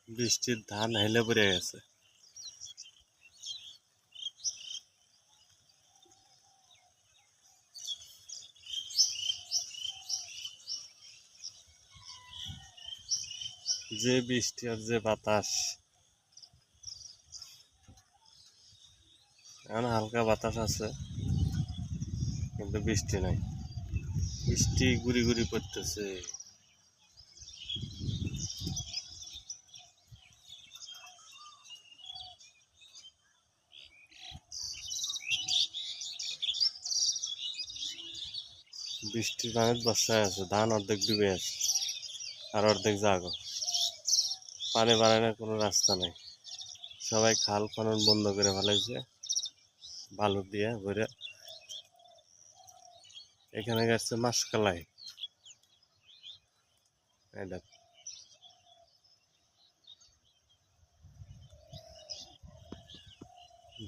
বৃষ্টির ধান হেলে পড়ে গেছে। যে বৃষ্টি আর যে বাতাস, এখন হালকা বাতাস আছে কিন্তু বৃষ্টি নাই। বৃষ্টি গুড়ি গুড়ি পড়তেছে। বৃষ্টির পানিতে বর্ষায় আছে, ধান অর্ধেক ডুবে আছে আর অর্ধেক জাগো। পানি বাড়ানোর কোনো রাস্তা নেই, সবাই খাল খনন বন্ধ করে ফেলাইছে বালু দিয়ে ভরে। এখানে গেছে মাসকালাই, এটা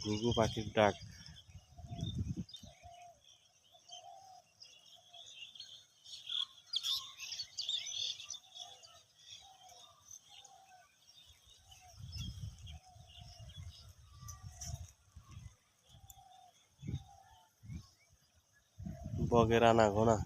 ঘুঘু পাখির ডাক। বগের আনাগোনা।